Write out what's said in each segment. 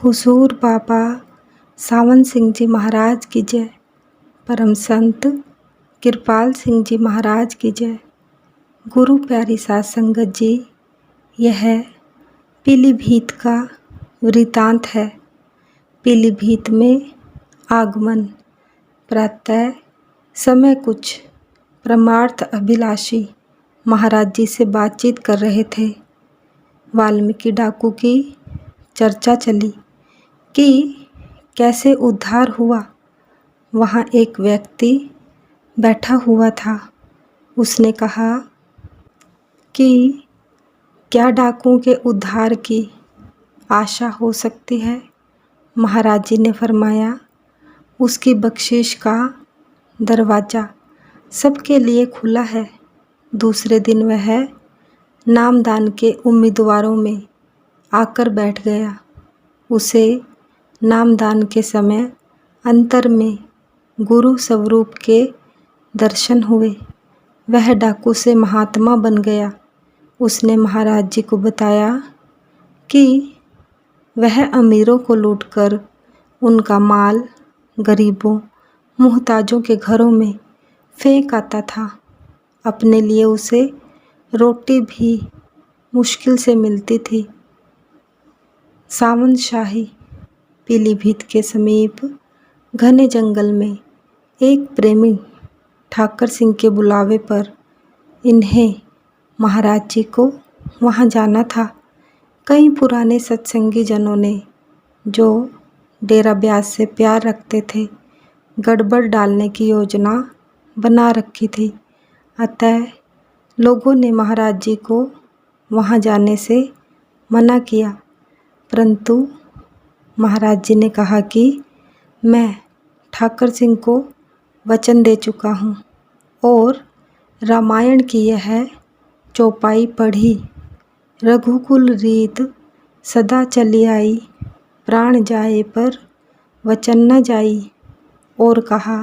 हुजूर बाबा सावन सिंह जी महाराज की जय। परम संत कृपाल सिंह जी महाराज की जय। गुरु प्यारी साध संगत जी, यह पीलीभीत का वृतांत है। पीलीभीत में आगमन। प्रातः समय कुछ परमार्थ अभिलाषी महाराज जी से बातचीत कर रहे थे। वाल्मीकि डाकू की चर्चा चली कि कैसे उद्धार हुआ। वहाँ एक व्यक्ति बैठा हुआ था। उसने कहा कि क्या डाकुओं के उद्धार की आशा हो सकती है। महाराज जी ने फरमाया, उसकी बख्शिश का दरवाज़ा सबके लिए खुला है। दूसरे दिन वह नामदान के उम्मीदवारों में आकर बैठ गया। उसे नामदान के समय अंतर में गुरु स्वरूप के दर्शन हुए। वह डाकू से महात्मा बन गया। उसने महाराज जी को बताया कि वह अमीरों को लूटकर उनका माल गरीबों मुहताजों के घरों में फेंक आता था। अपने लिए उसे रोटी भी मुश्किल से मिलती थी। सावन शाही पीलीभीत के समीप घने जंगल में एक प्रेमी ठाकर सिंह के बुलावे पर इन्हें महाराज जी को वहाँ जाना था। कई पुराने सत्संगी जनों ने, जो डेरा ब्यास से प्यार रखते थे, गड़बड़ डालने की योजना बना रखी थी। अतः लोगों ने महाराज जी को वहाँ जाने से मना किया, परंतु महाराज जी ने कहा कि मैं ठाकर सिंह को वचन दे चुका हूँ और रामायण की यह चौपाई पढ़ी। रघुकुल रीत सदा चली आई, प्राण जाए पर वचन न जाई। और कहा,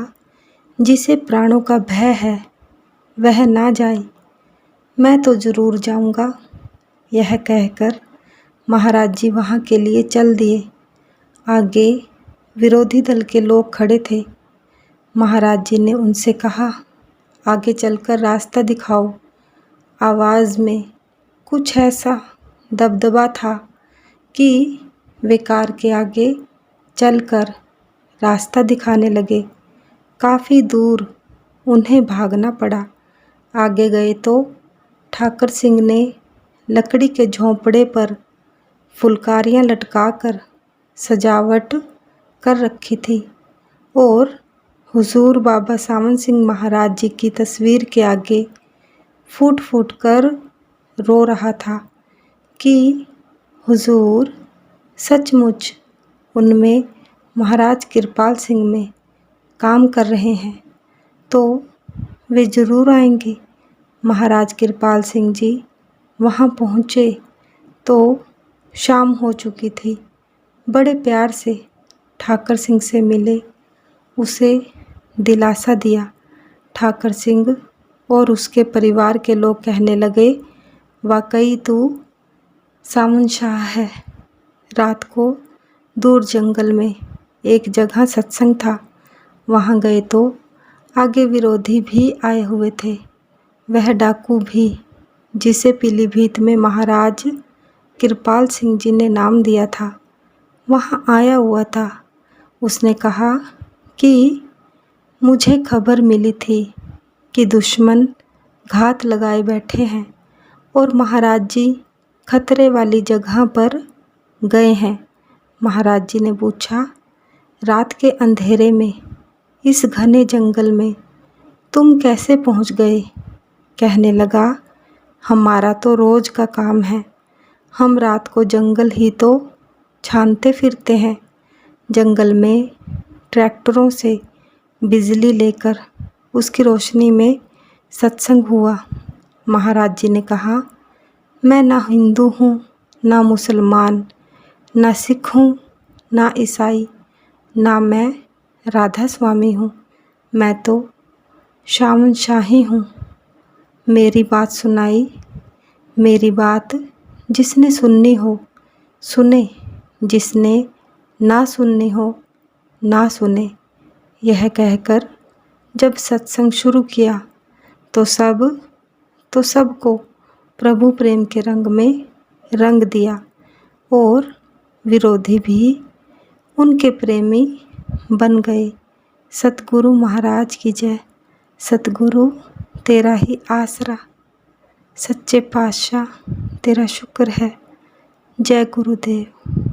जिसे प्राणों का भय है वह ना जाए, मैं तो ज़रूर जाऊँगा। यह कहकर महाराज जी वहाँ के लिए चल दिए। आगे विरोधी दल के लोग खड़े थे। महाराज जी ने उनसे कहा, आगे चलकर रास्ता दिखाओ। आवाज़ में कुछ ऐसा दबदबा था कि वे कार के आगे चलकर रास्ता दिखाने लगे। काफ़ी दूर उन्हें भागना पड़ा। आगे गए तो ठाकर सिंह ने लकड़ी के झोंपड़े पर फुलकारियाँ लटकाकर सजावट कर रखी थी और हुजूर बाबा सावन सिंह महाराज जी की तस्वीर के आगे फूट फूट कर रो रहा था कि हुजूर सचमुच उनमें महाराज कृपाल सिंह में काम कर रहे हैं, तो वे ज़रूर आएंगे। महाराज कृपाल सिंह जी वहाँ पहुँचे तो शाम हो चुकी थी। बड़े प्यार से ठाकर सिंह से मिले, उसे दिलासा दिया। ठाकर सिंह और उसके परिवार के लोग कहने लगे, वाकई तू सावन शाह है। रात को दूर जंगल में एक जगह सत्संग था। वहाँ गए तो आगे विरोधी भी आए हुए थे। वह डाकू भी, जिसे पीलीभीत में महाराज कृपाल सिंह जी ने नाम दिया था, वहाँ आया हुआ था। उसने कहा कि मुझे खबर मिली थी कि दुश्मन घात लगाए बैठे हैं और महाराज जी खतरे वाली जगह पर गए हैं। महाराज जी ने पूछा, रात के अंधेरे में इस घने जंगल में तुम कैसे पहुँच गए? कहने लगा, हमारा तो रोज़ का काम है। हम रात को जंगल ही तो छानते फिरते हैं। जंगल में ट्रैक्टरों से बिजली लेकर उसकी रोशनी में सत्संग हुआ। महाराज जी ने कहा, मैं ना हिंदू हूँ, ना मुसलमान, ना सिख हूँ, ना ईसाई, ना मैं राधा स्वामी हूँ। मैं तो सावन शाही हूँ। मेरी बात सुनाई। मेरी बात जिसने सुननी हो सुने, जिसने ना सुननी हो ना सुने, यह कहकर जब सत्संग शुरू किया तो सबको प्रभु प्रेम के रंग में रंग दिया और विरोधी भी उनके प्रेमी बन गए। सतगुरु महाराज की जय। सतगुरु तेरा ही आसरा, सच्चे पातशाह तेरा शुक्र है। जय गुरुदेव।